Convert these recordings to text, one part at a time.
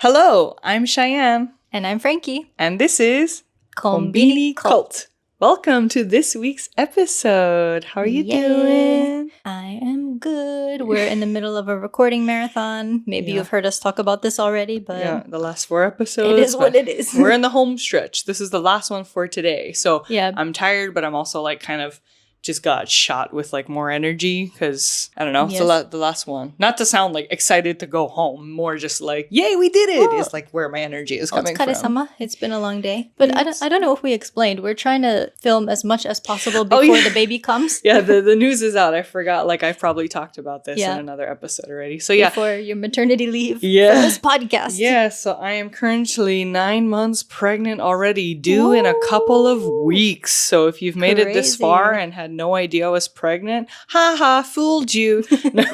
Hello, I'm Cheyenne. And I'm Frankie. And this is Conbini Cult. Welcome to this week's episode. How are you doing? I am good. We're in the middle of a recording marathon. Maybe you've heard us talk about this already, but... Yeah, the last 4 episodes. It is what it is. We're in the home stretch. This is the last one for today. So yeah. I'm tired, but I'm also like kind of just got shot with like more energy because I don't know, it's the last one. Not to sound like excited to go home, more just like, yay, we did it! Is like where my energy is coming from. Otsukaresama. It's been a long day. But I don't know if we explained. We're trying to film as much as possible before the baby comes. Yeah, the news is out. I forgot. Like I've probably talked about this in another episode already. So yeah. Before your maternity leave for this podcast. Yeah, so I am currently 9 months pregnant already, due in a couple of weeks. So if you've made it this far and had no idea I was pregnant, haha, fooled you. No,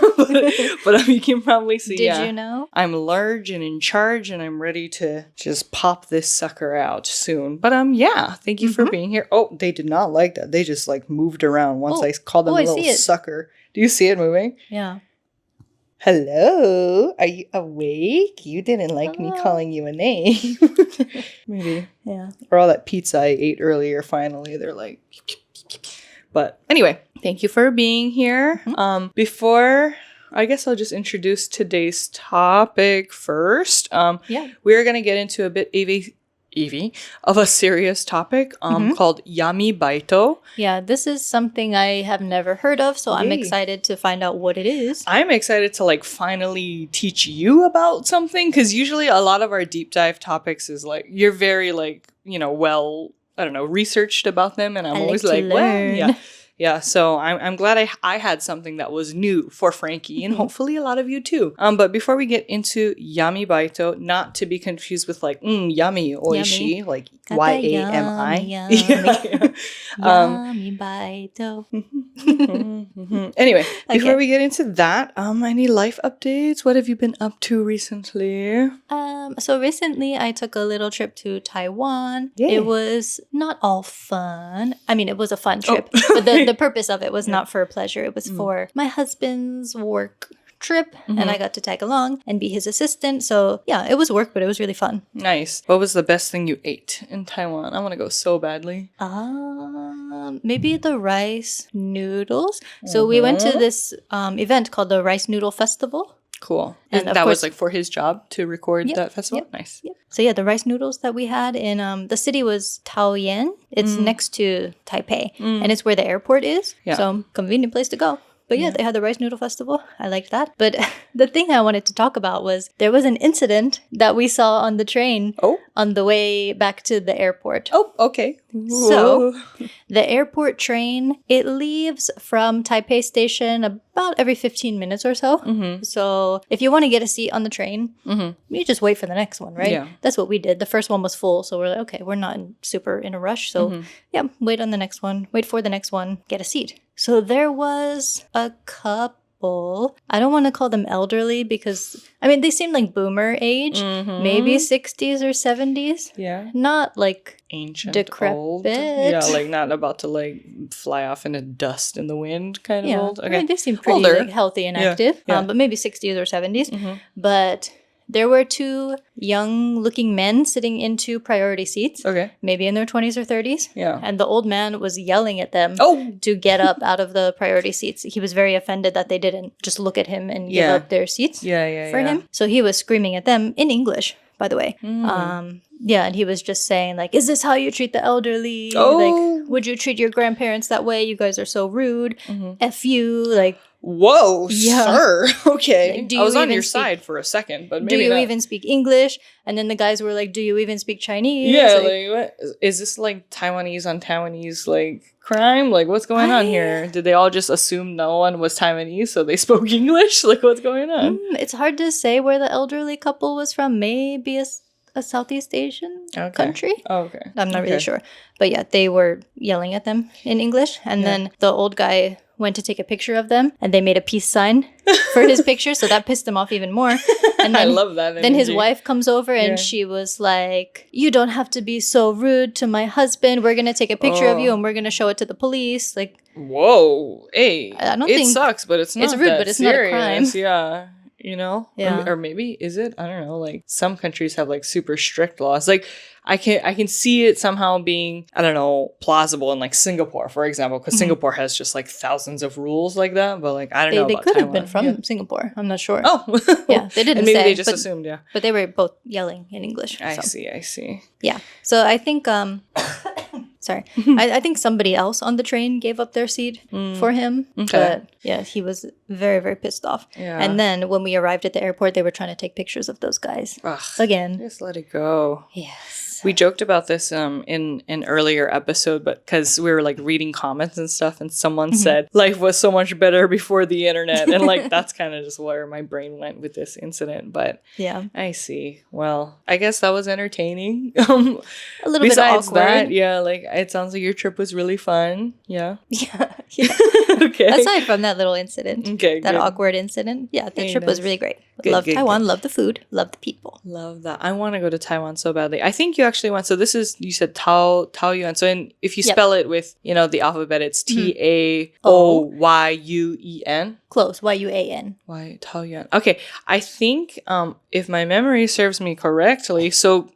but you can probably see. Did you know? I'm large and in charge, and I'm ready to just pop this sucker out soon. But thank you for being here. Oh, they did not like that. They just like moved around once I called them a little sucker. Do you see it moving? Yeah. Hello, are you awake? You didn't like me calling you a name. Maybe. Yeah. Or all that pizza I ate earlier, finally, they're like... But anyway, thank you for being here. Before... I guess I'll just introduce today's topic first. We're going to get into a bit of a serious topic called YAMI BAITO. Yeah, this is something I have never heard of, so I'm excited to find out what it is. I'm excited to like finally teach you about something, because usually a lot of our deep dive topics is like, you're very like, well, I don't know, researched about them, and I'm always like, well, yeah, so I'm glad I had something that was new for Frankie, and hopefully a lot of you too. But before we get into Yami Baito, not to be confused with like yummy, oishi, like YAMI. Yami Baito. Anyway, before we get into that, any life updates? What have you been up to recently? So recently I took a little trip to Taiwan. Yay. It was not all fun. I mean, it was a fun trip, but the purpose of it was not for pleasure. It was for my husband's work trip, and I got to tag along and be his assistant. So yeah, it was work, but it was really fun. Nice. What was the best thing you ate in Taiwan? I want to go so badly. Maybe the rice noodles. So we went to this event called the Rice Noodle Festival. Cool. And that was like for his job to record that festival? Yep, nice. Yep. So yeah, the rice noodles that we had in the city was Taoyuan. It's next to Taipei, and it's where the airport is. Yeah. So convenient place to go. But yeah, they had the Rice Noodle Festival. I liked that. But the thing I wanted to talk about was there was an incident that we saw on the train on the way back to the airport. Oh, okay. So the airport train, it leaves from Taipei Station about every 15 minutes or so. So if you want to get a seat on the train, you just wait for the next one, right? Yeah. That's what we did. The first one was full. So we're like, okay, we're not super in a rush. So wait on the next one. Wait for the next one. Get a seat. So there was a couple. I don't want to call them elderly because, I mean, they seem like boomer age. Maybe 60s or 70s. Yeah. Not like ancient, decrepit. Old. Yeah, like not about to like fly off into dust in the wind kind of old. Okay. I mean, they seem pretty like, healthy and active. But maybe 60s or 70s. But... there were 2 young-looking men sitting in 2 priority seats. Okay. Maybe in their 20s or 30s. Yeah. And the old man was yelling at them to get up out of the priority seats. He was very offended that they didn't just look at him and give up their seats for him. So he was screaming at them in English, by the way. And he was just saying, like, is this how you treat the elderly? Like, would you treat your grandparents that way? You guys are so rude. F you, like... Whoa, sir. Okay. Like, I was on your side for a second, but maybe do you even speak English? And then the guys were like, do you even speak Chinese? Yeah, like what? Is this like Taiwanese on Taiwanese like crime? Like what's going on here? Did they all just assume no one was Taiwanese, so they spoke English? Like what's going on? It's hard to say where the elderly couple was from. Maybe a Southeast Asian country. Oh, okay. I'm not really sure. But yeah, they were yelling at them in English. And then the old guy went to take a picture of them, and they made a peace sign for his picture, so that pissed him off even more. And then, I love that energy. Then his wife comes over, and she was like, you don't have to be so rude to my husband. We're going to take a picture of you, and we're going to show it to the police. Like, whoa, hey, I don't think it sucks, but it's not it's rude, that but it's serious. not a crime. Yeah. you know? Yeah. Or maybe, is it? I don't know. Like, some countries have, like, super strict laws. Like, I can see it somehow being, I don't know, plausible in, like, Singapore, for example, because Singapore has just, like, thousands of rules like that. But, like, I don't know about They could Taiwan. have been from Singapore. I'm not sure. Oh. Yeah, they didn't and maybe say. They just assumed, yeah. But they were both yelling in English. I see. Yeah. So I think... Sorry. I think somebody else on the train gave up their seat for him. Okay. But yeah, he was very, very pissed off. Yeah. And then when we arrived at the airport, they were trying to take pictures of those guys. Ugh, again. Just let it go. Yes. We joked about this in an earlier episode, but because we were like reading comments and stuff, and someone said life was so much better before the internet, and like that's kind of just where my brain went with this incident. But yeah, I see. Well, I guess that was entertaining. A little bit awkward. Besides that, yeah, like it sounds like your trip was really fun. Yeah. Yeah. Okay. Aside from that little incident, that awkward incident, yeah, the trip was really great. Love Taiwan, love the food, love the people. Love that. I want to go to Taiwan so badly. I think you actually went. So this is, you said Taoyuan. So if you spell it with, the alphabet, it's Taoyuan. Close. Yuan. Taoyuan. Okay. I think if my memory serves me correctly, so,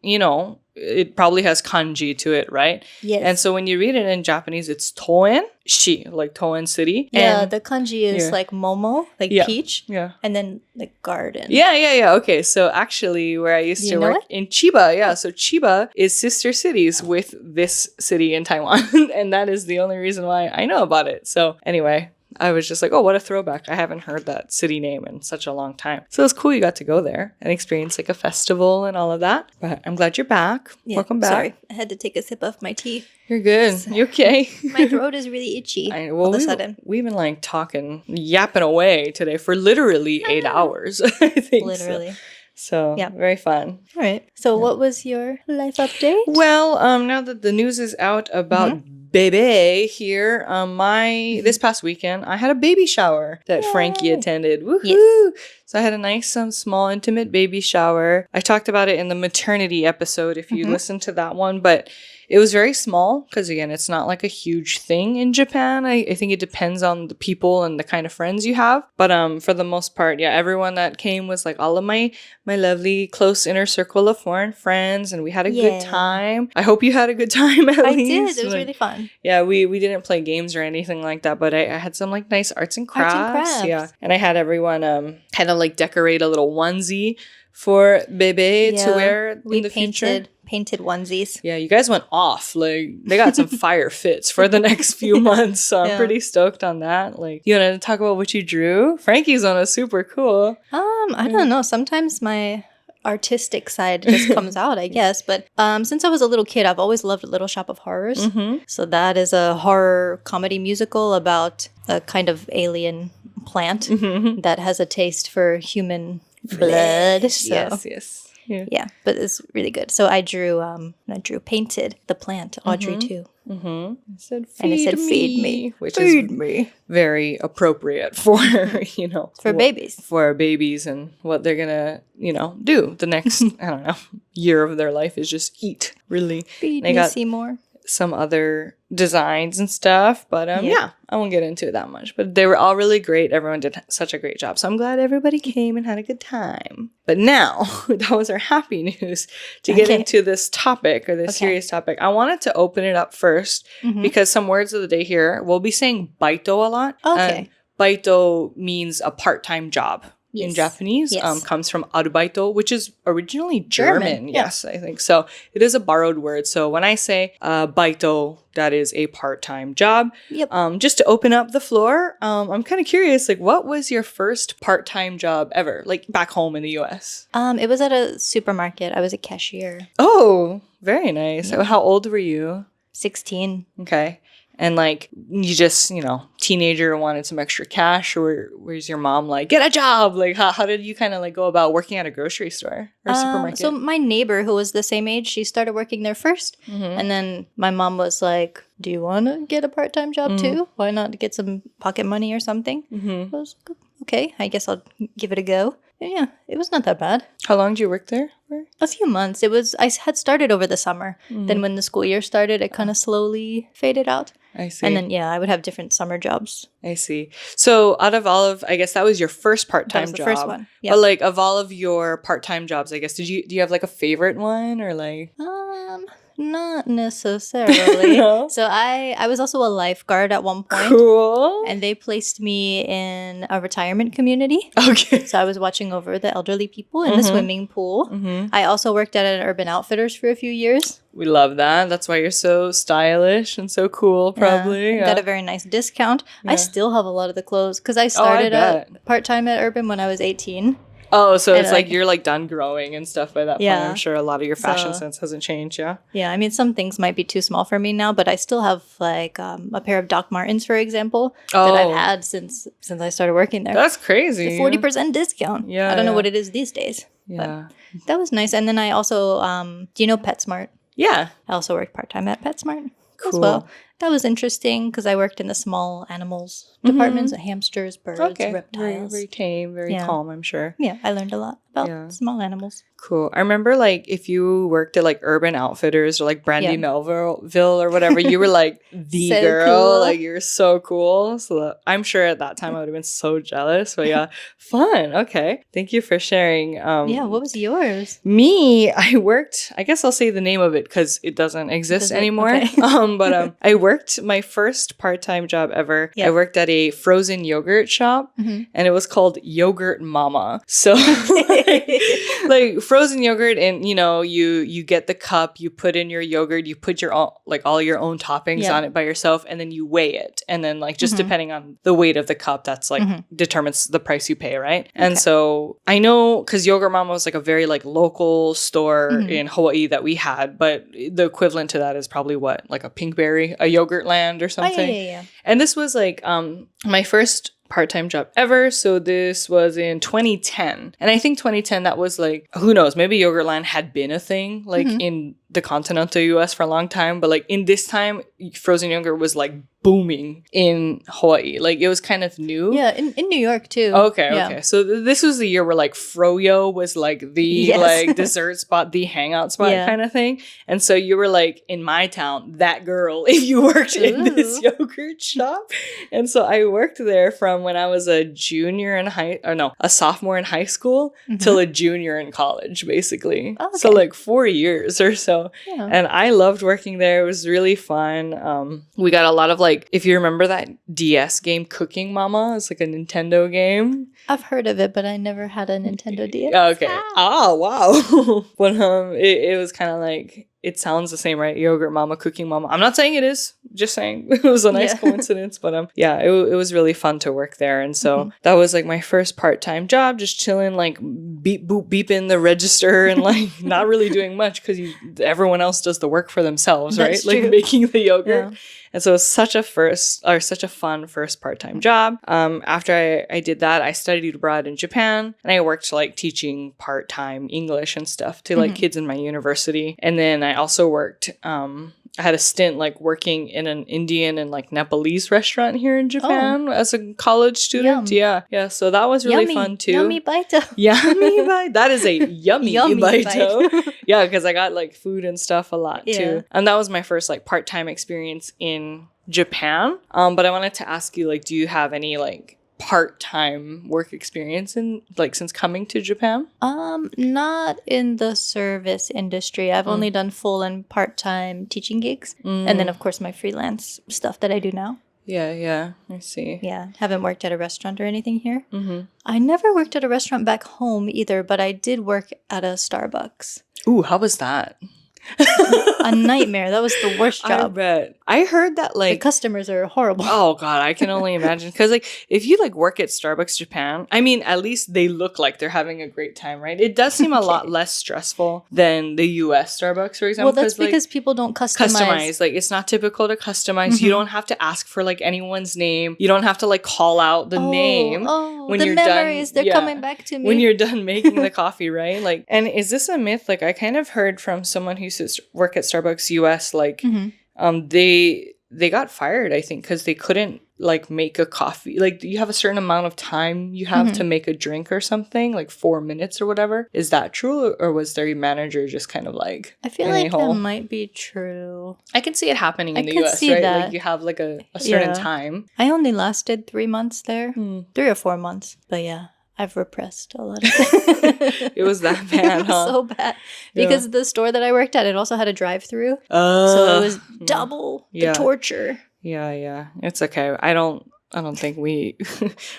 it probably has kanji to it, right? Yes. And so when you read it in Japanese, it's Toen-shi, like Toen City. Yeah, and the kanji is like momo, like peach. Yeah. And then like garden. Yeah. Okay, so actually where I used to work in Chiba, so Chiba is sister cities with this city in Taiwan. And that is the only reason why I know about it. So anyway, I was just like, oh, what a throwback. I haven't heard that city name in such a long time. So it was cool you got to go there and experience like a festival and all of that. But I'm glad you're back. Yeah, welcome back. Sorry, I had to take a sip of my tea. You're good. You okay? My throat is really itchy all of a sudden. We've been like yapping away today for literally 8 hours, I think. Literally. So, yeah, very fun. All right. So what was your life update? Well, now that the news is out about baby here, this past weekend, I had a baby shower that Frankie attended. Woohoo! Yes. So I had a nice, small, intimate baby shower. I talked about it in the maternity episode if you listened to that one, but it was very small because, again, it's not like a huge thing in Japan. I think it depends on the people and the kind of friends you have. But for the most part, yeah, everyone that came was like all of my lovely close inner circle of foreign friends, and we had a good time. I hope you had a good time at least. I did. It was really fun. Yeah, we didn't play games or anything like that, but I had some like nice arts and crafts. Yeah, and I had everyone kind of like decorate a little onesie for Bebe to wear in the future. Painted onesies. Yeah, you guys went off. Like, they got some fire fits for the next few months. So I'm pretty stoked on that. Like, you want to talk about what you drew? Frankie's one is super cool. I don't know. Sometimes my artistic side just comes out, I guess. But since I was a little kid, I've always loved Little Shop of Horrors. So that is a horror comedy musical about a kind of alien plant that has a taste for human blood. So. Yes. Yeah, but it's really good. So I painted the plant, Audrey too. It said, feed me. Which is very appropriate for, for babies. For babies and what they're going to, do the next, I don't know, year of their life is just eat, really. Feed me, Seymour. Some other designs and stuff, but I won't get into it that much, but they were all really great. Everyone did such a great job, so I'm glad everybody came and had a good time. But now that was our happy news to get into this topic, or this serious topic. I wanted to open it up first because some words of the day here, we'll be saying baito a lot. Baito means a part-time job. In Japanese, comes from arubaito, which is originally German. Yes, I think so. It is a borrowed word. So when I say baito, that is a part-time job. Yep. Just to open up the floor, I'm kind of curious, like, what was your first part-time job ever, like back home in the U.S.? It was at a supermarket. I was a cashier. Oh, very nice. Yeah. How old were you? 16. Okay. And like, you just, teenager wanted some extra cash, or where's your mom like, get a job? Like, how did you kind of like go about working at a grocery store or supermarket? So my neighbor, who was the same age, she started working there first. And then my mom was like, do you want to get a part-time job too? Why not get some pocket money or something? I was like, okay, I guess I'll give it a go. And yeah, it was not that bad. How long did you work there for? A few months. I had started over the summer. Then when the school year started, it kind of slowly faded out. I see. And then, I would have different summer jobs. I see. So out of all of, I guess that was your first part-time job. That was the first one. Yep. But like of all of your part-time jobs, I guess, do you have like a favorite one or like? Not necessarily. No? So I was also a lifeguard at one point. Cool. And they placed me in a retirement community. Okay. So I was watching over the elderly people in the swimming pool. I also worked at an Urban Outfitters for a few years. We love that. That's why you're so stylish and so cool, probably. Got a very nice discount. I still have a lot of the clothes because I started part-time at Urban when I was 18. Oh, so it's like you're like done growing and stuff by that point. I'm sure a lot of your fashion sense hasn't changed, yeah? Yeah, I mean, some things might be too small for me now, but I still have like a pair of Doc Martens, for example, that I've had since I started working there. That's crazy. It's a 40% discount. Yeah. I don't know what it is these days. Yeah. But that was nice. And then I also, do you know PetSmart? Yeah. I also worked part-time at PetSmart as well. That was interesting because I worked in the small animals departments, hamsters, birds, reptiles. Very, very tame, very calm, I'm sure. Yeah, I learned a lot about small animals. Cool. I remember like if you worked at like Urban Outfitters or like Brandy Melville or whatever, you were like the so girl. Cool. Like you're so cool. So I'm sure at that time I would have been so jealous. But yeah, fun. Okay. Thank you for sharing. What was yours? Me, I worked, I guess I'll say the name of it because it doesn't exist anymore. Okay. But I worked my first part-time job ever. Yep. I worked at a frozen yogurt shop and it was called Yogurt Mama. So like frozen yogurt, and you get the cup, you put in your yogurt, you put your all your own toppings on it by yourself, and then you weigh it, and then like just depending on the weight of the cup, that's like determines the price you pay, right? And so I know because Yogurt Mama was like a very like local store in Hawaii that we had, but the equivalent to that is probably what, like a Pinkberry, a Yogurt Land or something. Yeah. And this was like my first part-time job ever. So this was in 2010. And I think 2010, that was like, who knows, maybe Yogurtland had been a thing like in the continental US for a long time. But like in this time, frozen yogurt was like booming in Hawaii. Like it was kind of new. Yeah, in New York too. Okay. So this was the year where like Froyo was like the like dessert spot, the hangout spot kind of thing. And so you were like in my town, that girl, if you worked in this yogurt shop. And so I worked there from when I was a sophomore in high school till a junior in college, basically. Oh, okay. So like 4 years or so. Yeah. And I loved working there. It was really fun. We got a lot of like, if you remember that DS game Cooking Mama, it's like a Nintendo game. I've heard of it, but I never had a Nintendo DS. Okay. Ah, wow. But it was kind of like, it sounds the same, right? Yogurt Mama, Cooking Mama. I'm not saying it is, just saying it was a nice coincidence. But it was really fun to work there. And so that was like my first part-time job, just chilling, like beeping the register and like not really doing much because everyone else does the work for themselves, right? True. Like making the yogurt. Yeah. And so it was such a fun first part-time job. After I did that, I studied abroad in Japan, and I worked like teaching part-time English and stuff to like kids in my university. And then I also worked, I had a stint like working in an Indian and like Nepalese restaurant here in Japan as a college student. Yum. Yeah. So that was really fun too. Yami baito. Yami baito. That is a yummy baito. Yeah, because I got like food and stuff a lot too. And that was my first like part-time experience in Japan. But I wanted to ask you, like, do you have any like part-time work experience in like since coming to Japan? Not in the service industry. I've only done full and part-time teaching gigs, and then of course my freelance stuff that I do now. Yeah, I see. Yeah, haven't worked at a restaurant or anything here. I never worked at a restaurant back home either, but I did work at a Starbucks. Ooh, how was that? A nightmare. That was the worst job. I bet. I heard that like the customers are horrible. Oh god, I can only imagine. Because like if you like work at Starbucks Japan, I mean, at least they look like they're having a great time, right? It does seem a lot less stressful than the US Starbucks, for example. Well, that's because like, people don't customize. Like it's not typical to customize. You don't have to ask for like anyone's name. You don't have to like call out the name when the you're memories, done. They're coming baback to me when you're done making the coffee, right? Like, and is this a myth? Like I kind of heard from someone who used to work at Starbucks US, like they got fired, I think, because they couldn't like make a coffee. Like you have a certain amount of time you have to make a drink or something, like 4 minutes or whatever. Is that true? Or was their manager just kind of like I feel like that might be true. I can see it happening in the US, right? That. Like you have like a certain time. I only lasted 3 months there. 3 or 4 months. But yeah. I've repressed a lot of it. It was that bad, huh? So bad. Because the store that I worked at, it also had a drive-through. So it was double the torture. Yeah. It's okay. I don't think we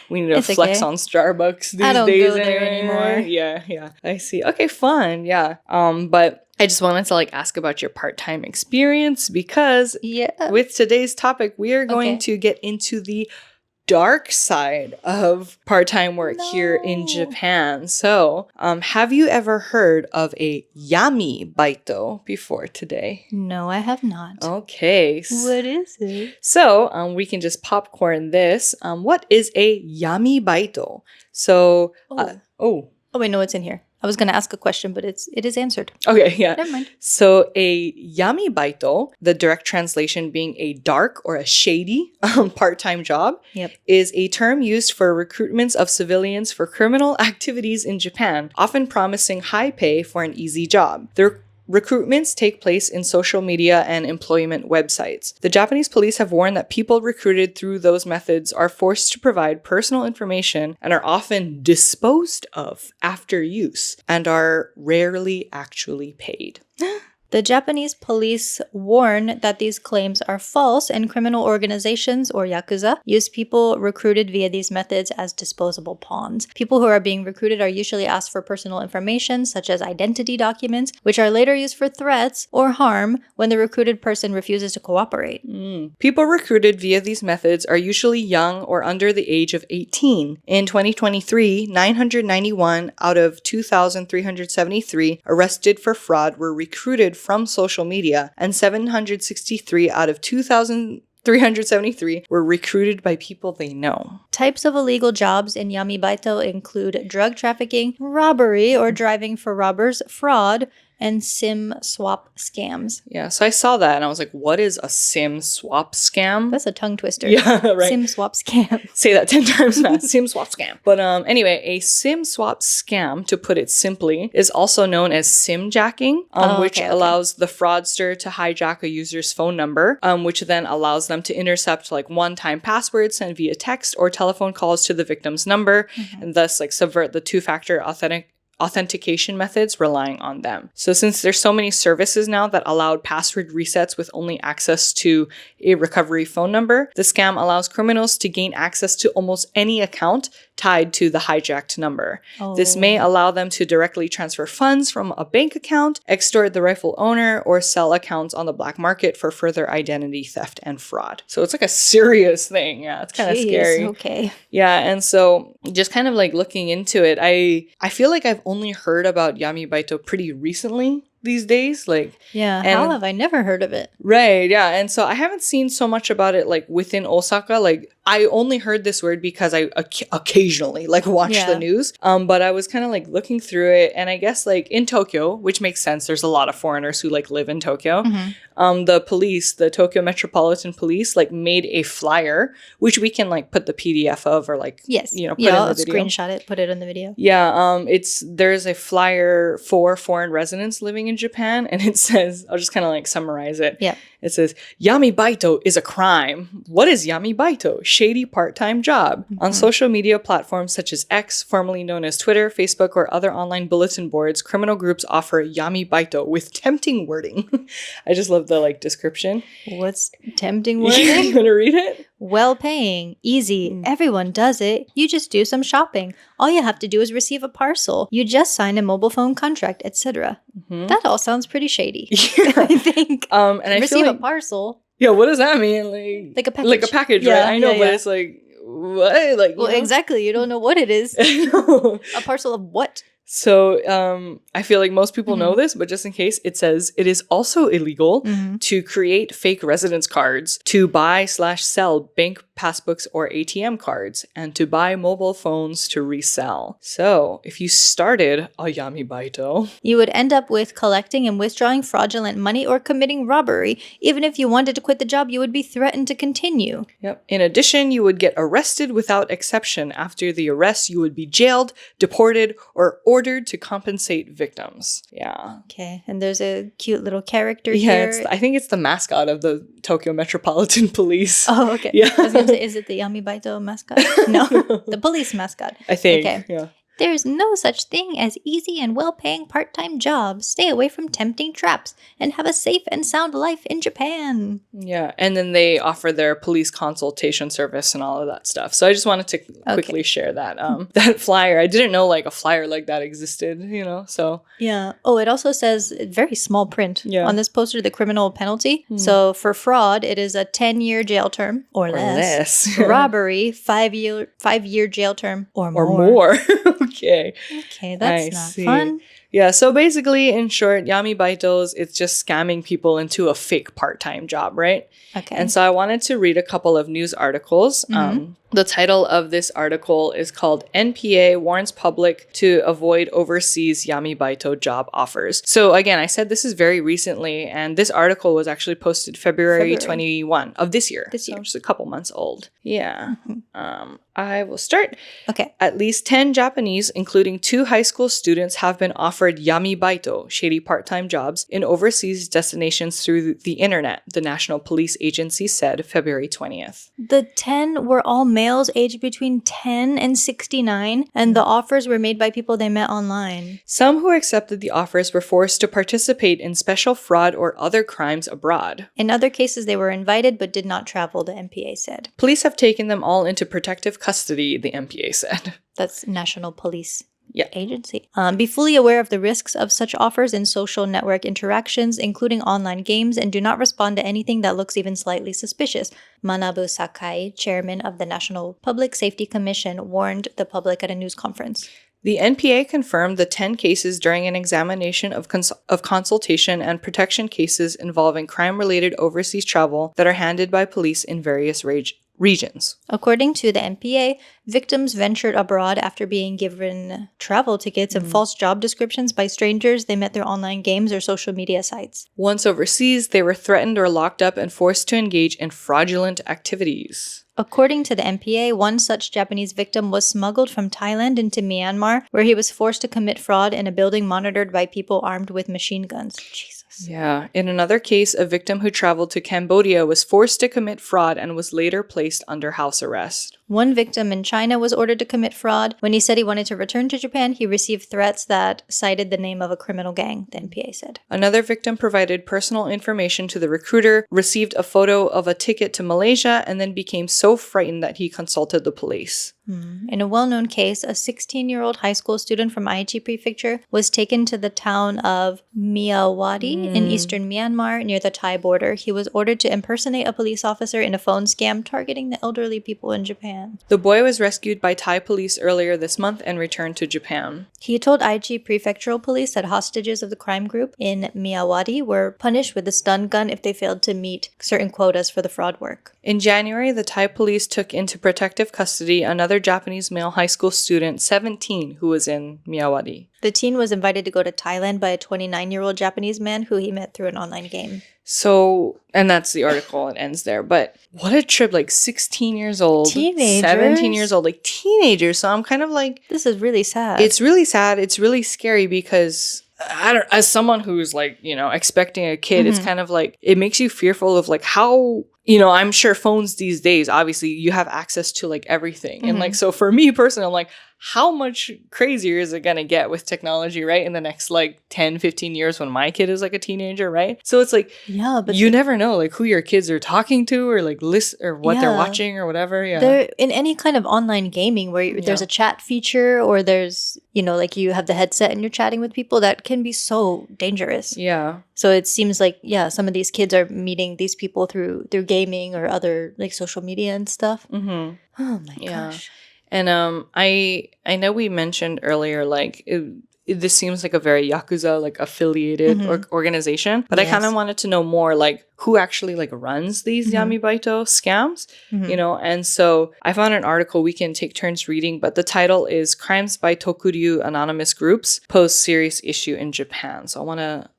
need to flex on Starbucks these days. I don't go there anymore. Yeah. I see. Okay, fun. Yeah. But I just wanted to like ask about your part-time experience because with today's topic, we are going to get into the dark side of part-time work here in Japan. So, have you ever heard of a YAMI baito before today? No, I have not. Okay. What is it? So, we can just popcorn this. What is a YAMI baito? So, wait, no, it's in here. I was going to ask a question, but it is answered. Okay, yeah. Never mind. So a yami baito, the direct translation being a dark or a shady part-time job, is a term used for recruitments of civilians for criminal activities in Japan, often promising high pay for an easy job. The recruitments take place in social media and employment websites. The Japanese police have warned that people recruited through those methods are forced to provide personal information and are often disposed of after use and are rarely actually paid. The Japanese police warn that these claims are false and criminal organizations, or yakuza, use people recruited via these methods as disposable pawns. People who are being recruited are usually asked for personal information, such as identity documents, which are later used for threats or harm when the recruited person refuses to cooperate. People recruited via these methods are usually young or under the age of 18. In 2023, 991 out of 2,373 arrested for fraud were recruited from social media, and 763 out of 2,373 were recruited by people they know. Types of illegal jobs in Yami Baito include drug trafficking, robbery or driving for robbers, fraud, and SIM swap scams. Yeah, so I saw that and I was like, what is a SIM swap scam? That's a tongue twister. Yeah, right. SIM swap scam. Say that 10 times fast. SIM swap scam. But anyway, a SIM swap scam, to put it simply, is also known as SIM jacking, which allows the fraudster to hijack a user's phone number, which then allows them to intercept like one-time passwords sent via text or telephone calls to the victim's number, and thus like subvert the two-factor authentication methods relying on them. So since there's so many services now that allowed password resets with only access to a recovery phone number, the scam allows criminals to gain access to almost any account tied to the hijacked number. This may allow them to directly transfer funds from a bank account, extort the rightful owner, or sell accounts on the black market for further identity theft and fraud. So it's like a serious thing. Yeah, it's kind of scary. Okay. Yeah, and so just kind of like looking into it, I feel like I've only heard about Yami Baito pretty recently these days. How have I never heard of it? Right, yeah. And so I haven't seen so much about it like within Osaka. Like I only heard this word because I occasionally like watch the news. But I was kind of like looking through it, and I guess like in Tokyo, which makes sense, there's a lot of foreigners who like live in Tokyo. The police, the Tokyo Metropolitan Police, like made a flyer, which we can like put the PDF of, or like put in the video. I'll screenshot it, put it in the video. Yeah, there's a flyer for foreign residents living in Japan, and it says, I'll just kind of like summarize it. Yeah. It says, Yami Baito is a crime. What is Yami Baito? Shady part-time job. On social media platforms such as X, formerly known as Twitter, Facebook, or other online bulletin boards, criminal groups offer Yami Baito with tempting wording. I just love the like description. What's tempting wording? You want to read it? Well-paying, easy, everyone does it. You just do some shopping. All you have to do is receive a parcel. You just sign a mobile phone contract, etc. That all sounds pretty shady. I think. And I receive feel a parcel. Yeah, what does that mean? Like a package. Like a package, right? I know, but it's like, what? Like, exactly. You don't know what it is. A parcel of what? So I feel like most people know this, but just in case, it says it is also illegal to create fake residence cards, to buy/sell bank passbooks or ATM cards, and to buy mobile phones to resell. So if you started a Yami Baito, you would end up with collecting and withdrawing fraudulent money or committing robbery. Even if you wanted to quit the job, you would be threatened to continue. Yep. In addition, you would get arrested without exception. After the arrest, you would be jailed, deported, or ordered to compensate victims. Yeah. Okay. And there's a cute little character here. Yeah, I think it's the mascot of the Tokyo Metropolitan Police. Oh, okay. Yeah. I was going to say, is it the Yami Baito mascot? No, the police mascot. I think. Okay. Yeah. There's no such thing as easy and well-paying part-time jobs. Stay away from tempting traps and have a safe and sound life in Japan. Yeah, and then they offer their police consultation service and all of that stuff. So I just wanted to quickly share that that flyer. I didn't know like a flyer like that existed, so. Yeah. Oh, it also says very small print on this poster, the criminal penalty. So for fraud, it is a 10-year jail term or less. Robbery, 5-year jail term or more. Okay. Okay, that's not fun. Yeah, so basically, in short, Yami Baitos, it's just scamming people into a fake part-time job, right? Okay. And so I wanted to read a couple of news articles. The title of this article is called NPA Warns Public to Avoid Overseas Yami Baito Job Offers. So again, I said this is very recently, and this article was actually posted February 21 of this year. So just a couple months old. Yeah. I will start. Okay. At least 10 Japanese, including 2 high school students, have been offered Yami Baito, shady part-time jobs, in overseas destinations through the internet, the National Police Agency said February 20th. The 10 were all males aged between 10 and 69, and the offers were made by people they met online. Some who accepted the offers were forced to participate in special fraud or other crimes abroad. In other cases, they were invited but did not travel, the NPA said. Police have taken them all into protective custody, the NPA said. That's National Police yeah. Agency. Be fully aware of the risks of such offers in social network interactions, including online games, and do not respond to anything that looks even slightly suspicious. Manabu Sakai, chairman of the National Public Safety Commission, warned the public at a news conference. The NPA confirmed the 10 cases during an examination of consultation and protection cases involving crime-related overseas travel that are handled by police in various regions. According to the NPA, victims ventured abroad after being given travel tickets and false job descriptions by strangers they met through online games or social media sites. Once overseas, they were threatened or locked up and forced to engage in fraudulent activities. According to the NPA, one such Japanese victim was smuggled from Thailand into Myanmar, where he was forced to commit fraud in a building monitored by people armed with machine guns. Jesus. Yeah. In another case, a victim who traveled to Cambodia was forced to commit fraud and was later placed under house arrest. One victim in China was ordered to commit fraud. When he said he wanted to return to Japan, he received threats that cited the name of a criminal gang, the NPA said. Another victim provided personal information to the recruiter, received a photo of a ticket to Malaysia, and then became so frightened that he consulted the police. In a well-known case, a 16-year-old high school student from Aichi Prefecture was taken to the town of Miyawadi in eastern Myanmar near the Thai border. He was ordered to impersonate a police officer in a phone scam targeting the elderly people in Japan. The boy was rescued by Thai police earlier this month and returned to Japan. He told Aichi Prefectural Police that hostages of the crime group in Miyawadi were punished with a stun gun if they failed to meet certain quotas for the fraud work. In January, the Thai police took into protective custody another Japanese male high school student, 17, who was in Miyawadi. The teen was invited to go to Thailand by a 29-year-old Japanese man who he met through an online game. So, and that's the article, it ends there. But what a trip, like 16 years old, teenagers. 17 years old, like teenagers. So I'm kind of like... This is really sad. It's really sad. It's really scary because... as someone who's like, expecting a kid, it's kind of like, it makes you fearful of like how, I'm sure phones these days, obviously you have access to like everything. And like, so for me personally, I'm like, how much crazier is it going to get with technology, right? In the next like 10, 15 years when my kid is like a teenager, right? So it's like, yeah, but you never know like who your kids are talking to or like listen or what they're watching or whatever. Yeah. They're in any kind of online gaming where there's a chat feature or there's, like you have the headset and you're chatting with people, that can be so dangerous. Yeah. So it seems like, some of these kids are meeting these people through gaming or other like social media and stuff. Mm-hmm. Oh my gosh. And I know we mentioned earlier, like, this seems like a very yakuza like affiliated organization, but I kind of wanted to know more like who actually like runs these Yami Baito scams, you know? And so I found an article we can take turns reading, but the title is Crimes by Tokuryu Anonymous Groups Pose Serious Issue in Japan. So I want to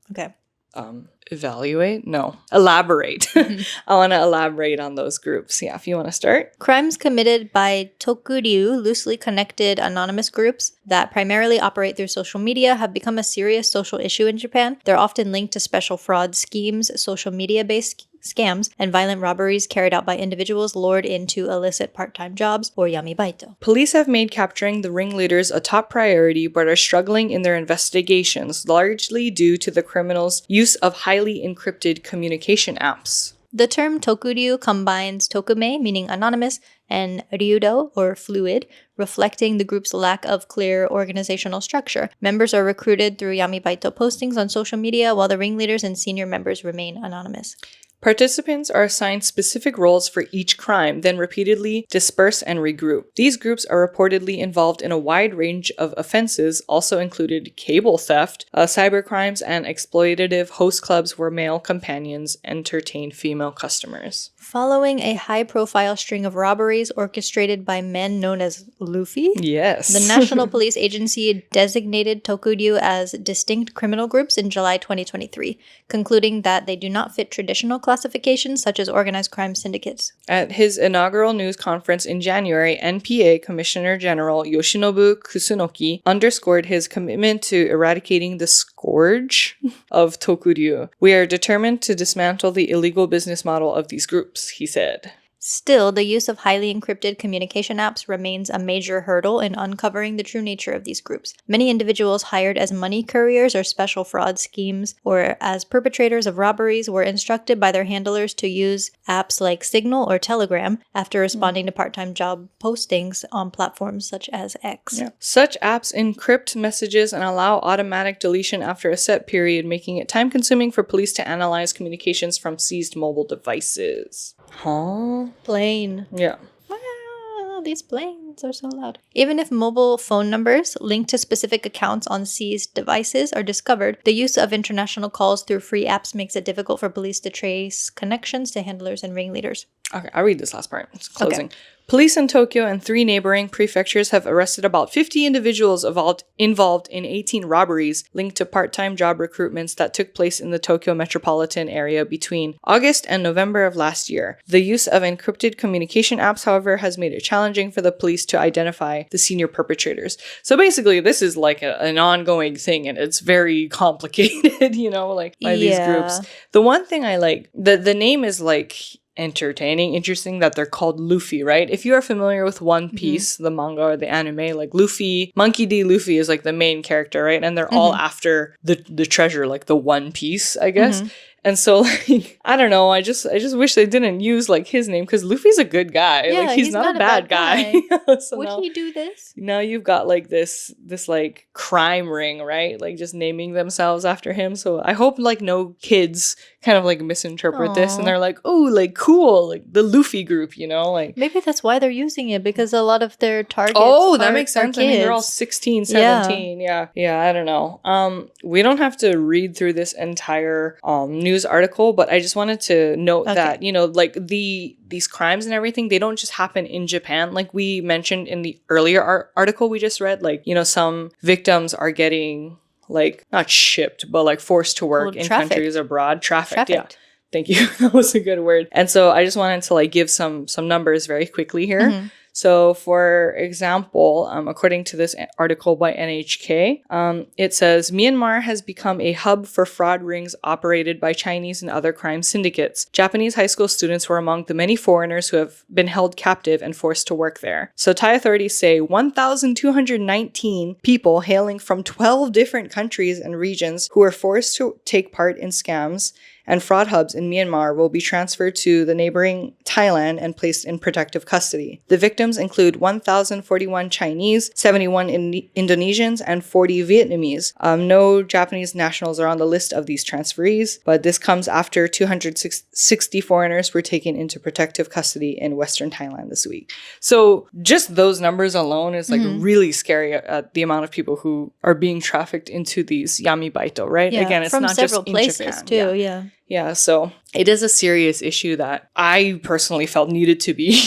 elaborate. I want to elaborate on those groups. Yeah, if you want to start. Crimes committed by tokuryu, loosely connected anonymous groups that primarily operate through social media, have become a serious social issue in Japan. They're often linked to special fraud schemes, social media-based scams, and violent robberies carried out by individuals lured into illicit part-time jobs or yami baito. Police have made capturing the ringleaders a top priority but are struggling in their investigations, largely due to the criminals' use of highly encrypted communication apps. The term tokuryu combines tokumei, meaning anonymous, and ryūdo, or fluid, reflecting the group's lack of clear organizational structure. Members are recruited through yami baito postings on social media, while the ringleaders and senior members remain anonymous. Participants are assigned specific roles for each crime, then repeatedly disperse and regroup. These groups are reportedly involved in a wide range of offenses, also included cable theft, cybercrimes, and exploitative host clubs where male companions entertain female customers. Following a high-profile string of robberies orchestrated by men known as Luffy, yes, the National Police Agency designated tokuryu as distinct criminal groups in July 2023, concluding that they do not fit traditional classifications such as organized crime syndicates. At his inaugural news conference in January, NPA Commissioner General Yoshinobu Kusunoki underscored his commitment to eradicating the scourge of tokuryu. We are determined to dismantle the illegal business model of these groups, he said. Still, the use of highly encrypted communication apps remains a major hurdle in uncovering the true nature of these groups. Many individuals hired as money couriers or special fraud schemes or as perpetrators of robberies were instructed by their handlers to use apps like Signal or Telegram after responding to part-time job postings on platforms such as X. Yeah. Such apps encrypt messages and allow automatic deletion after a set period, making it time-consuming for police to analyze communications from seized mobile devices. Huh? Plane. Yeah. Wow, these planes are so loud. Even if mobile phone numbers linked to specific accounts on seized devices are discovered, the use of international calls through free apps makes it difficult for police to trace connections to handlers and ringleaders. Okay, I'll read this last part. It's closing. Okay. Police in Tokyo and 3 neighboring prefectures have arrested about 50 individuals involved in 18 robberies linked to part-time job recruitments that took place in the Tokyo metropolitan area between August and November of last year. The use of encrypted communication apps, however, has made it challenging for the police to identify the senior perpetrators. So basically, this is like an ongoing thing, and it's very complicated, you know, like by these groups. The one thing I like, the name is like entertaining, interesting that they're called Luffy, right? If you are familiar with One Piece, the manga or the anime, like Luffy, Monkey D. Luffy is like the main character, right? And they're all after the treasure, like the One Piece, I guess. And so, like, I don't know. I just wish they didn't use like his name because Luffy's a good guy. Yeah, like he's not a bad guy. So would he do this? Now you've got like this like crime ring, right? Like just naming themselves after him. So I hope like no kids kind of like misinterpret this and they're like, oh, like cool, like the Luffy group, you know, like maybe that's why they're using it because a lot of their targets. Oh, that makes sense. I mean, they're all 16, 17. Yeah, I don't know. We don't have to read through this entire news article, but I just wanted to note that, you know, like these crimes and everything, they don't just happen in Japan. Like we mentioned in the earlier article we just read, like, you know, some victims are getting like not shipped, but like forced to work in countries abroad. Trafficked. Yeah. Thank you. That was a good word. And so I just wanted to like give some numbers very quickly here. So, for example, according to this article by NHK, it says Myanmar has become a hub for fraud rings operated by Chinese and other crime syndicates. Japanese high school students were among the many foreigners who have been held captive and forced to work there. So, Thai authorities say 1,219 people hailing from 12 different countries and regions who were forced to take part in scams and fraud hubs in Myanmar will be transferred to the neighboring Thailand and placed in protective custody. The victims include 1,041 Chinese, 71 Indonesians, and 40 Vietnamese. No Japanese nationals are on the list of these transferees, but this comes after 260 foreigners were taken into protective custody in Western Thailand this week. So just those numbers alone is like really scary at the amount of people who are being trafficked into these Yami Baito, right? Yeah, again, it's from not several just in places Japan. too. Yeah, so it is a serious issue that I personally felt needed to be,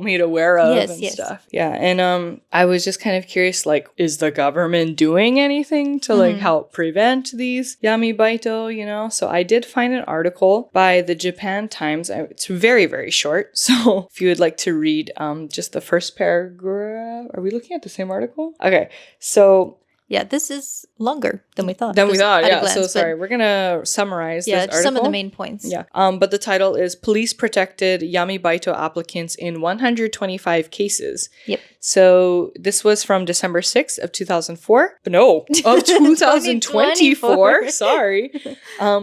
made aware of and stuff. Yeah, and I was just kind of curious, like, is the government doing anything to like help prevent these Yami Baito, So I did find an article by the Japan Times. It's very, very short. So if you would like to read just the first paragraph. Are we looking at the same article? Okay, so... Yeah, this is longer than we thought. Glance, so sorry. We're going to summarize this article. Some of the main points. Yeah. But the title is Police Protected Yami Baito Applicants in 125 Cases. Yep. So this was from December 6th of 2004. No, of 2024. Sorry.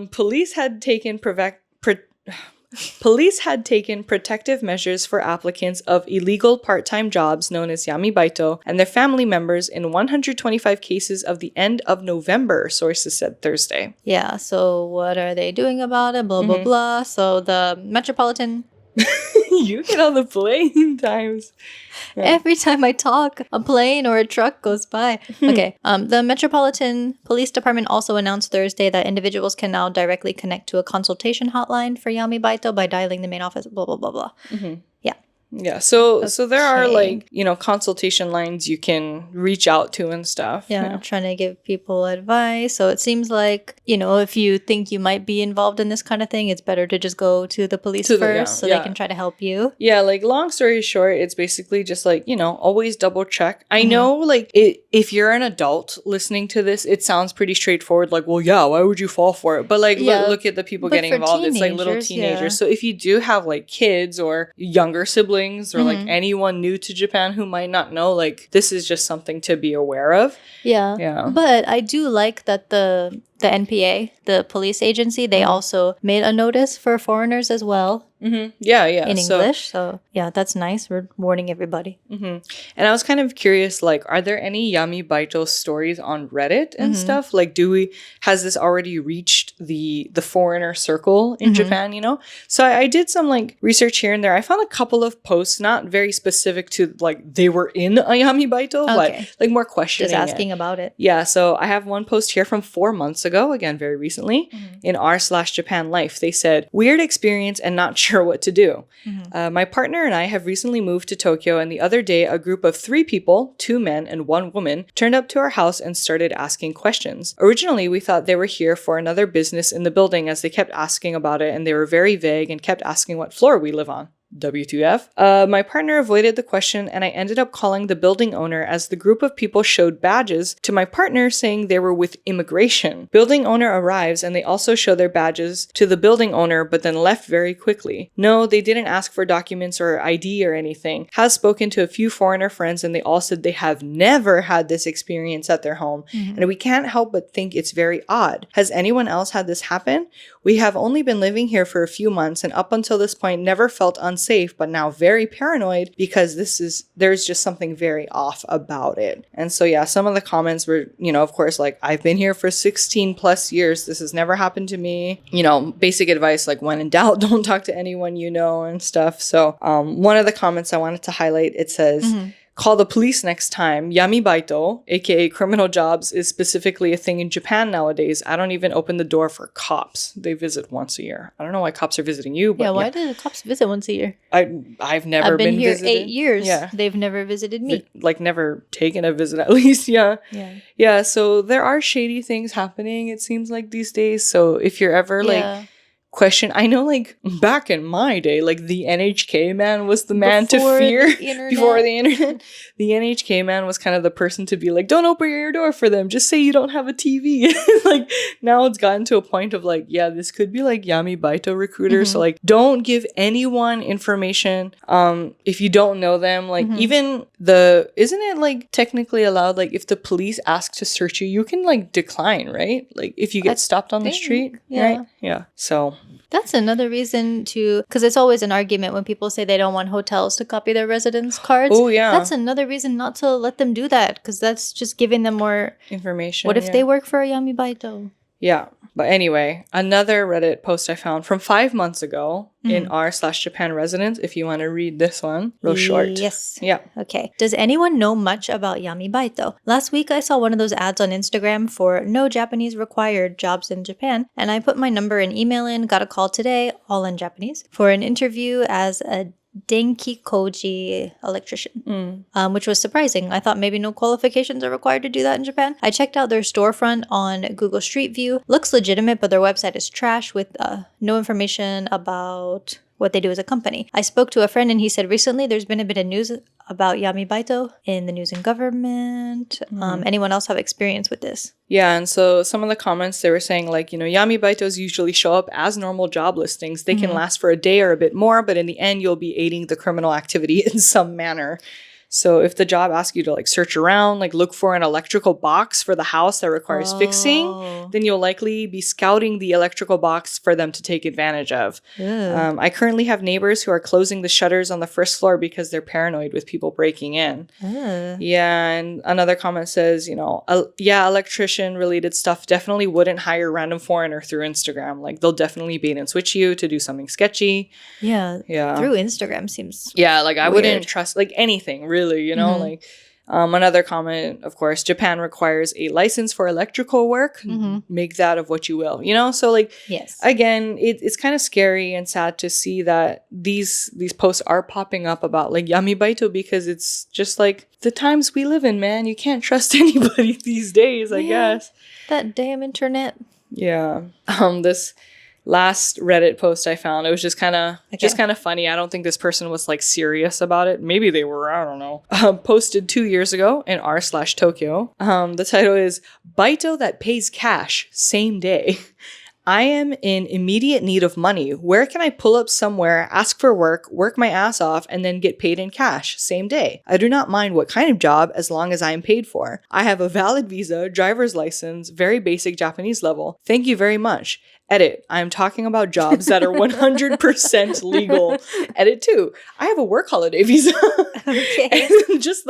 Police had taken protective measures for applicants of illegal part-time jobs known as Yami Baito and their family members in 125 cases of the end of November, sources said Thursday. Yeah, so what are they doing about it? Blah, blah, blah. So the Metropolitan... You get on the plane times. Yeah. Every time I talk, a plane or a truck goes by. Okay. The Metropolitan Police Department also announced Thursday that individuals can now directly connect to a consultation hotline for Yami Baito by dialing the main office, blah, blah, blah, blah. Yeah. Yeah, so there are like, consultation lines you can reach out to and stuff. Yeah, trying to give people advice. So it seems like, if you think you might be involved in this kind of thing, it's better to just go to the police first so they can try to help you. Yeah, like long story short, it's basically just like, always double check. I know like if you're an adult listening to this, it sounds pretty straightforward. Like, well, yeah, why would you fall for it? But like, look at the people getting involved. It's like little teenagers. Yeah. So if you do have like kids or younger siblings, or like anyone new to Japan who might not know, like this is just something to be aware of. Yeah. But I do like that the NPA, the police agency, they also made a notice for foreigners as well. Yeah. In English. So yeah, that's nice. We're warning everybody. And I was kind of curious, like, are there any Yami Baito stories on Reddit and stuff? Like, has this already reached the foreigner circle in Japan, So I did some like research here and there. I found a couple of posts, not very specific to like they were in a Yami Baito, but like more questioning. Just asking about it. Yeah. So I have one post here from 4 months ago, again, very recently, in r/Japan Life. They said, weird experience and not sure what to do. My partner and I have recently moved to Tokyo, and the other day a group of 3 people, 2 men and 1 woman, turned up to our house and started asking questions. Originally, we thought they were here for another business in the building as they kept asking about it, and they were very vague and kept asking what floor we live on. WTF. My partner avoided the question, and I ended up calling the building owner as the group of people showed badges to my partner saying they were with immigration. Building owner arrives, and they also show their badges to the building owner, but then left very quickly. No, they didn't ask for documents or ID or anything. Has spoken to a few foreigner friends, and they all said they have never had this experience at their home, and we can't help but think it's very odd. Has anyone else had this happen? We have only been living here for a few months, and up until this point never felt unsafe, but now very paranoid because there's just something very off about it. And so yeah, some of the comments were, of course, like, I've been here for 16 plus years. This has never happened to me. Basic advice, like when in doubt, don't talk to anyone and stuff. So one of the comments I wanted to highlight, it says, call the police next time. Yami Baito, aka criminal jobs, is specifically a thing in Japan nowadays. I don't even open the door for cops. They visit once a year. I don't know why cops are visiting you, but why do the cops visit once a year? I've never been here visited. 8 years. Yeah. They've never visited me. Never taken a visit at least. Yeah. So there are shady things happening, it seems like these days. So if you're ever question. I know, like, back in my day, like, the NHK man was the man to fear. Before the internet. The NHK man was kind of the person to be like, don't open your door for them. Just say you don't have a TV. Like, now it's gotten to a point of like, yeah, this could be like Yami Baito recruiter. So like, don't give anyone information if you don't know them. Like, even isn't it like technically allowed, like, if the police ask to search you, you can like decline, right? Like, if you get stopped on the street, right? Yeah. So that's another reason because it's always an argument when people say they don't want hotels to copy their residence cards. Oh, yeah. That's another reason not to let them do that, because that's just giving them more information. What if they work for a Yami Baito? Yeah. But anyway, another Reddit post I found from 5 months ago in r/Japan residence, if you want to read this one, real short. Yes. Yeah. Okay. Does anyone know much about Yami Baito? Last week, I saw one of those ads on Instagram for no Japanese required jobs in Japan, and I put my number and email in, got a call today, all in Japanese, for an interview as a Denki Koji electrician, which was surprising. I thought maybe no qualifications are required to do that in Japan. I checked out their storefront on Google Street View. Looks legitimate, but their website is trash with no information about what they do as a company. I spoke to a friend and he said recently there's been a bit of news about Yami Baito in the news and government. Anyone else have experience with this? Yeah, and so some of the comments, they were saying like, Yami Baitos usually show up as normal job listings. They can last for a day or a bit more, but in the end, you'll be aiding the criminal activity in some manner. So if the job asks you to like search around, like look for an electrical box for the house that requires fixing, then you'll likely be scouting the electrical box for them to take advantage of. I currently have neighbors who are closing the shutters on the first floor because they're paranoid with people breaking in. Yeah, and another comment says, electrician related stuff definitely wouldn't hire random foreigner through Instagram. Like they'll definitely bait and switch you to do something sketchy. Yeah. Through Instagram seems like I weird. wouldn't trust like anything really. Like another comment, of course, Japan requires a license for electrical work. Make that of what you will, so like, yes, again, it's kind of scary and sad to see that these posts are popping up about like Yami Baito, because it's just like the times we live in, man. You can't trust anybody these days, I guess. That damn internet. Yeah. This last Reddit post I found, it was just kind of funny. I don't think this person was like serious about it. Maybe they were, I don't know. Posted 2 years ago in r/Tokyo. The title is Baito that pays cash same day. I am in immediate need of money. Where can I pull up somewhere, ask for work my ass off, and then get paid in cash same day? I do not mind what kind of job as long as I am paid for. I have a valid visa, driver's license, very basic Japanese level. Thank you very much. Edit. I am talking about jobs that are 100% legal. Edit 2. I have a work holiday visa. Okay. I just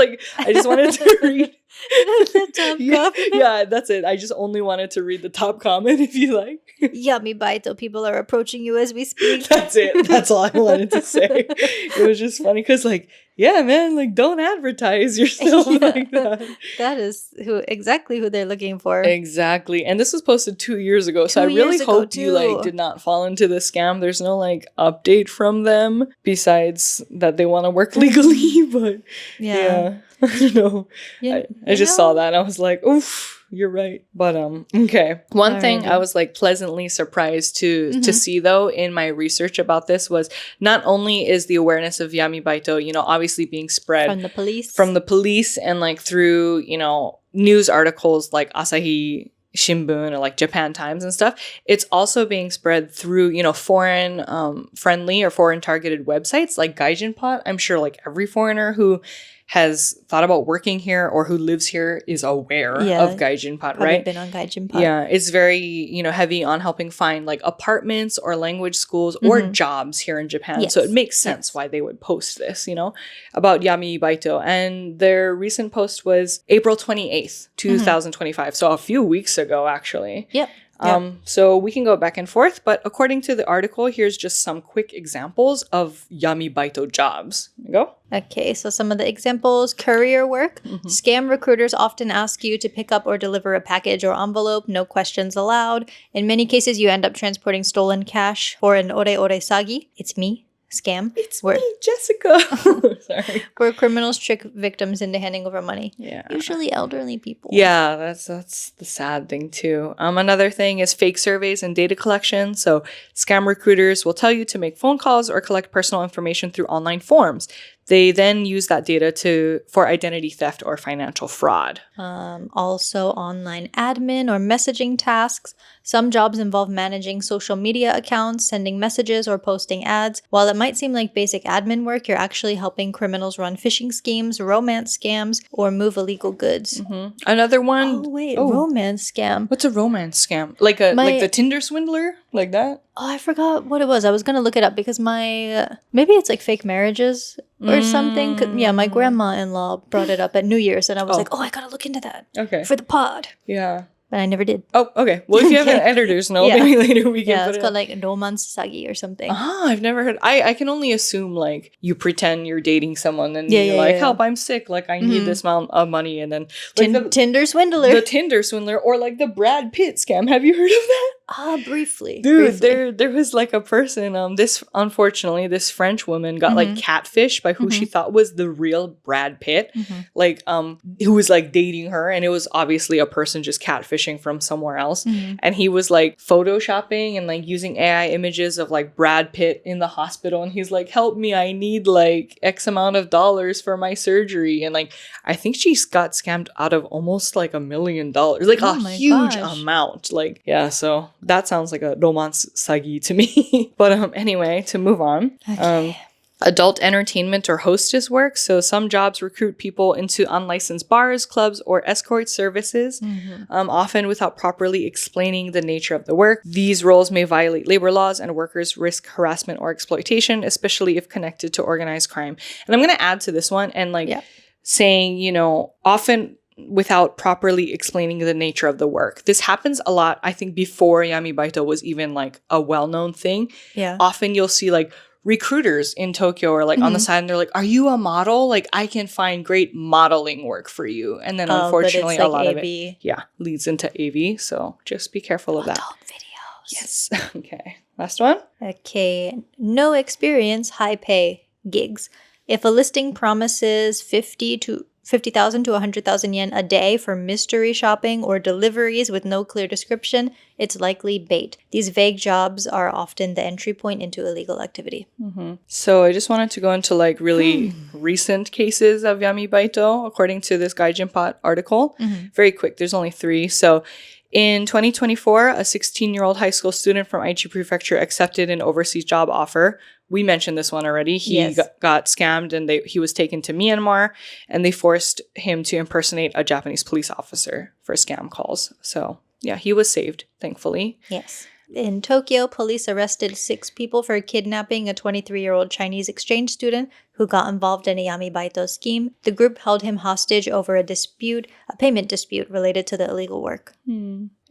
wanted to read. The top comment. Yeah, that's it. I just only wanted to read the top comment if you like. Yami Baito, people are approaching you as we speak. That's it. That's all I wanted to say. It was just funny because like, yeah, man, like don't advertise yourself like that. That is exactly who they're looking for. Exactly. And this was posted 2 years ago. So I really hope you like did not fall into the scam. There's no like update from them besides that they want to work legally. But yeah. I don't know. I just saw that and I was like, oof, you're right. But okay. One thing I was like pleasantly surprised to see though in my research about this was not only is the awareness of Yami Baito, obviously being spread from the police and like through, news articles like Asahi Shimbun or like Japan Times and stuff, it's also being spread through, foreign friendly or foreign targeted websites like Gaijinpot. I'm sure like every foreigner who has thought about working here or who lives here is aware of Gaijinpot, right? Been on Gaijinpot. Yeah, it's very, heavy on helping find like apartments or language schools or jobs here in Japan. Yes. So it makes sense why they would post this, about Yami Baito. And their recent post was April 28th, 2025. So a few weeks ago, actually. Yep. So we can go back and forth, but according to the article, here's just some quick examples of Yami Baito jobs. Go. Okay, so some of the examples: courier work. Scam recruiters often ask you to pick up or deliver a package or envelope, no questions allowed. In many cases, you end up transporting stolen cash or an ore sagi. It's me. scam. It's me, Jessica. Sorry. Where criminals trick victims into handing over money. Yeah. Usually elderly people. Yeah, that's the sad thing too. Another thing is fake surveys and data collection. So scam recruiters will tell you to make phone calls or collect personal information through online forms. They then use that data for identity theft or financial fraud. Also online admin or messaging tasks. Some jobs involve managing social media accounts, sending messages, or posting ads. While it might seem like basic admin work, you're actually helping criminals run phishing schemes, romance scams, or move illegal goods. Mm-hmm. Another one. Oh, wait. Romance scam. What's a romance scam? Like the Tinder swindler? Like that? Oh, I forgot what it was. I was going to look it up because maybe it's like fake marriages or something. Yeah, my grandma-in-law brought it up at New Year's and I was like, I got to look into that. Okay. For the pod. Yeah. But I never did. Oh, okay. Well, if you have an editor's note, maybe later we can put it. Yeah, it's called like romance sagi or something. I've never heard. I can only assume like you pretend you're dating someone and you're like, help, I'm sick. Like I need this amount of money. And then like Tinder swindler. The Tinder swindler or like the Brad Pitt scam. Have you heard of that? Briefly. Dude, there was like a person, unfortunately, this French woman got like catfished by who she thought was the real Brad Pitt. Like, who was like dating her. And it was obviously a person just catfishing from somewhere else. And he was like photoshopping and like using AI images of like Brad Pitt in the hospital. And he's like, help me, I need like X amount of dollars for my surgery. And like, I think she got scammed out of almost like $1 million. Like a huge amount. Like, yeah, so that sounds like a romance sagi to me. But anyway, to move on. Okay. Adult entertainment or hostess work. So some jobs recruit people into unlicensed bars, clubs, or escort services, often without properly explaining the nature of the work. These roles may violate labor laws and workers risk harassment or exploitation, especially if connected to organized crime. And I'm going to add to this one and saying, often without properly explaining the nature of the work. This happens a lot, I think, before Yami Baito was even like a well-known thing. Yeah. Often you'll see like recruiters in Tokyo or like on the side and they're like, are you a model? Like I can find great modeling work for you. And then unfortunately a lot of it leads into AV. So just be careful of that. Adult videos. Yes. Okay. Last one. Okay. No experience, high pay gigs. If a listing promises 50,000 to 100,000 yen a day for mystery shopping or deliveries with no clear description, it's likely bait. These vague jobs are often the entry point into illegal activity. So I just wanted to go into like really recent cases of Yami Baito, according to this Gaijin Pot article. Very quick, there's only 3. So in 2024, a 16-year-old high school student from Aichi Prefecture accepted an overseas job offer. We mentioned this one already. He got scammed and he was taken to Myanmar and they forced him to impersonate a Japanese police officer for scam calls. So yeah, he was saved, thankfully. Yes. In Tokyo, police arrested 6 people for kidnapping a 23-year-old Chinese exchange student who got involved in a Yami Baito scheme. The group held him hostage over a payment dispute related to the illegal work.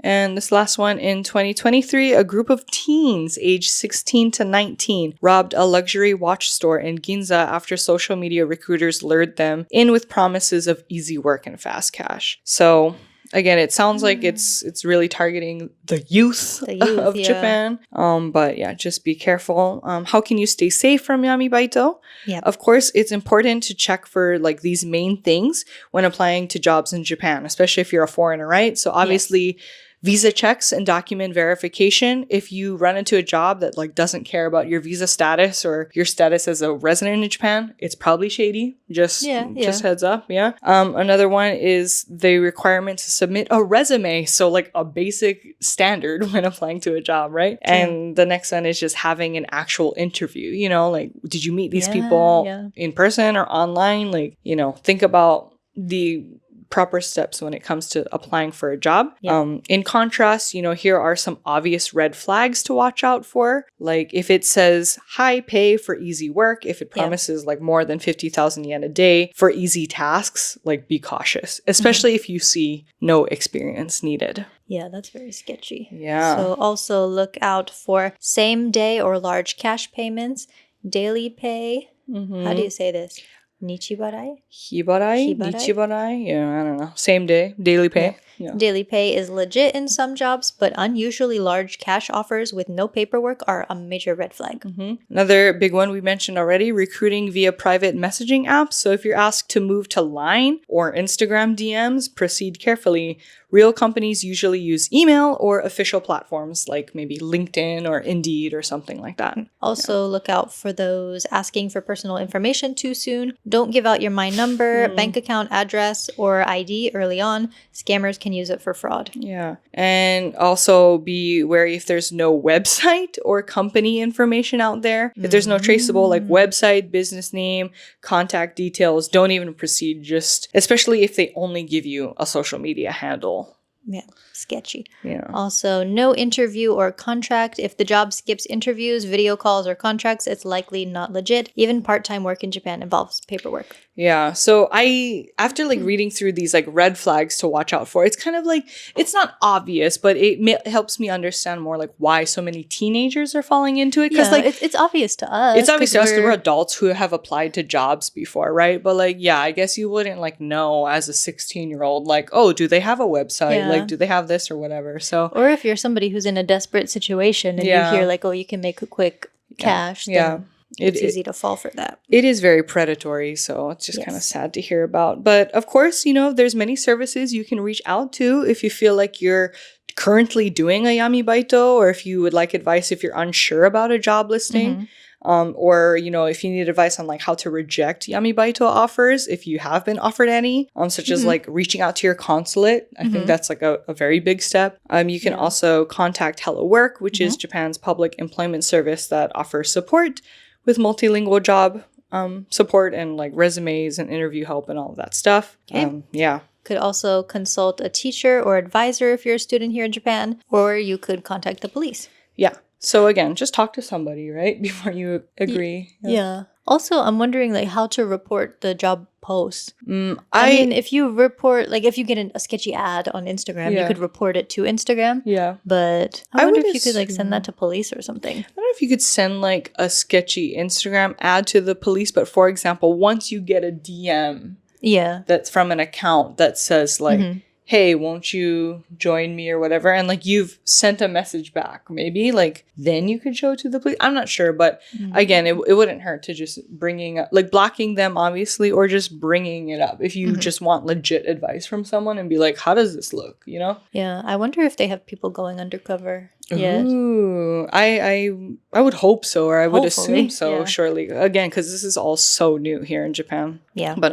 And this last one, in 2023, a group of teens aged 16 to 19 robbed a luxury watch store in Ginza after social media recruiters lured them in with promises of easy work and fast cash. So again, it sounds like it's really targeting the youth of Japan. But yeah, just be careful. How can you stay safe from Yami Baito? Of course, it's important to check for like these main things when applying to jobs in Japan, especially if you're a foreigner, right? So obviously, visa checks and document verification. If you run into a job that like doesn't care about your visa status or your status as a resident in Japan, it's probably shady. Just heads up. Yeah. Another one is the requirement to submit a resume. So like a basic standard when applying to a job, right? And the next one is just having an actual interview. Like, did you meet these people in person or online? Like, think about the proper steps when it comes to applying for a job. In contrast, here are some obvious red flags to watch out for. Like if it says high pay for easy work, if it promises like more than 50,000 yen a day for easy tasks, like be cautious, especially if you see no experience needed. Yeah, that's very sketchy. Yeah. So also look out for same day or large cash payments, daily pay. How do you say this? Nichibarai? Hibarai? Nichibarai? Yeah, I don't know. Same day, daily pay. Daily pay is legit in some jobs, but unusually large cash offers with no paperwork are a major red flag. Another big one we mentioned already, recruiting via private messaging apps. So if you're asked to move to Line or Instagram DMs, proceed carefully. Real companies usually use email or official platforms like maybe LinkedIn or Indeed or something like that. Also, look out for those asking for personal information too soon. Don't give out your My Number, bank account address, or ID early on. Scammers can use it for fraud. Yeah. And also be wary if there's no website or company information out there. If there's no traceable like website, business name, contact details, don't even proceed. Just especially if they only give you a social media handle. Yeah, sketchy. Yeah. Also, no interview or contract. If the job skips interviews, video calls, or contracts, it's likely not legit. Even part-time work in Japan involves paperwork. Yeah. So after like reading through these like red flags to watch out for, it's kind of like, it's not obvious, but it helps me understand more like why so many teenagers are falling into it. Because like it's obvious to us. It's obvious to us because we're adults who have applied to jobs before, right? But like, yeah, I guess you wouldn't like know as a 16-year-old, like, oh, do they have a website? Yeah. Like, do they have this or whatever? So, or if you're somebody who's in a desperate situation and you hear like, oh, you can make a quick cash. Then it's easy to fall for that. It is very predatory, so it's just kind of sad to hear about. But of course, there's many services you can reach out to if you feel like you're currently doing a Yami Baito, or if you would like advice if you're unsure about a job listing. Or, if you need advice on like how to reject Yami Baito offers, if you have been offered any, such as like reaching out to your consulate. I think that's like a very big step. You can also contact Hello Work, which is Japan's public employment service that offers support with multilingual job support and like resumes and interview help and all of that stuff. Could also consult a teacher or advisor if you're a student here in Japan, or you could contact the police. Yeah. So again, just talk to somebody, right? Before you agree. Yeah. Also, I'm wondering like how to report the job post. I mean, if you report, like if you get a sketchy ad on Instagram, you could report it to Instagram. Yeah. But I wonder if you could like send that to police or something. I don't know if you could send like a sketchy Instagram ad to the police, but for example, once you get a DM that's from an account that says like, hey, won't you join me or whatever? And like you've sent a message back, maybe like then you could show it to the police. I'm not sure. But again, it wouldn't hurt to just bringing up, like blocking them, obviously, or just bringing it up if you just want legit advice from someone and be like, how does this look? Yeah. I wonder if they have people going undercover. Ooh, I would hope so, or I would assume so, surely. Again, because this is all so new here in Japan. Yeah. But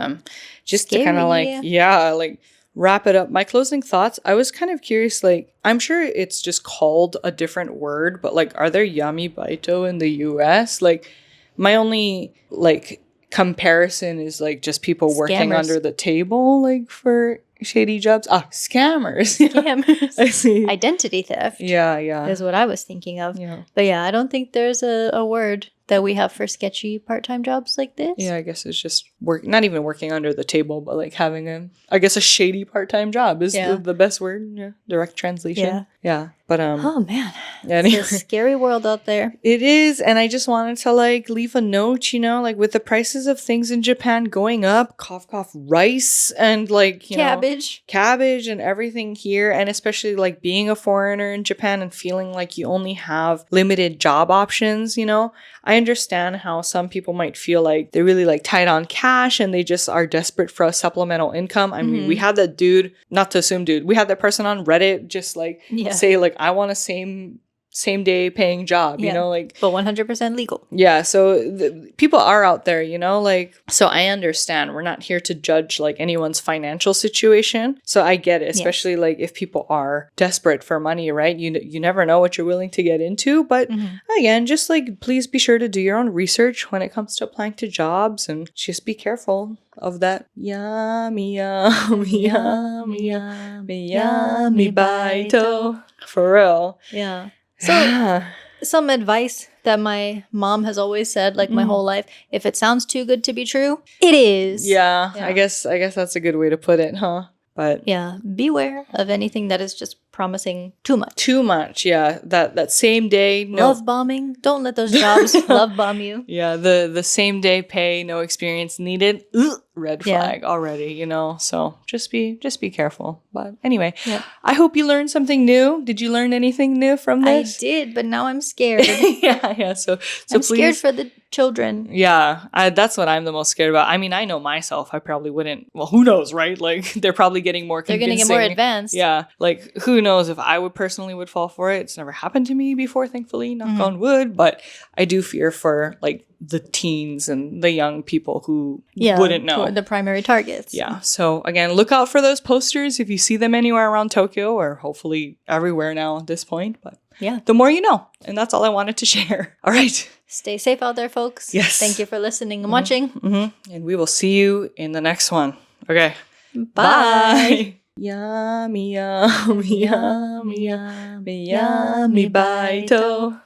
just to kind of like, wrap it up. My closing thoughts. I was kind of curious, like, I'm sure it's just called a different word, but like, are there Yami Baito in the US? Like, my only like comparison is like just people working under the table, like for shady jobs. Scammers. Scammers. I see. Identity theft. Yeah. Is what I was thinking of. Yeah. But yeah, I don't think there's a word that we have for sketchy part-time jobs like this. Yeah, I guess it's just not even working under the table, but like having a shady part-time job is the best word. Yeah. Direct translation. Yeah. But oh man. Anyway. It's a scary world out there. It is, and I just wanted to like leave a note, like with the prices of things in Japan going up, cough rice and like cabbage and everything here, and especially like being a foreigner in Japan and feeling like you only have limited job options, I understand how some people might feel like they're really like tight on cash and they just are desperate for a supplemental income. I mean, we had that dude, not to assume dude, we had that person on Reddit just like say like, I want a same day paying job, like, but 100% legal. Yeah. So people are out there, like, so I understand we're not here to judge like anyone's financial situation. So I get it, especially like if people are desperate for money, right? You never know what you're willing to get into. But again, just like, please be sure to do your own research when it comes to applying to jobs and just be careful of that yami baito. For real. Yeah. So some advice that my mom has always said, like my whole life, if it sounds too good to be true, it is. Yeah. I guess that's a good way to put it, huh? But yeah, beware of anything that is just promising too much. Too much, yeah. That same day, no love bombing. Don't let those jobs love bomb you. Yeah, the same day pay, no experience needed. Red flag already, you know. So just be careful. But anyway, I hope you learned something new. Did you learn anything new from this? I did, but now I'm scared. yeah. So I'm please, scared for the children. Yeah, that's what I'm the most scared about. I mean, I know myself. I probably wouldn't. Well, who knows, right? Like, they're probably getting more convincing. They're going to get more advanced. Yeah, like, who knows if I would fall for it. It's never happened to me before, thankfully, knock on wood. But I do fear for, like, the teens and the young people who wouldn't know. The primary targets. Yeah. So, again, look out for those posters if you see them anywhere around Tokyo, or hopefully everywhere now at this point. But the more you know. And that's all I wanted to share. All right. Stay safe out there, folks. Yes. Thank you for listening and watching. And we will see you in the next one. Okay. Bye. Yami, yami, yami, yami, yami baito.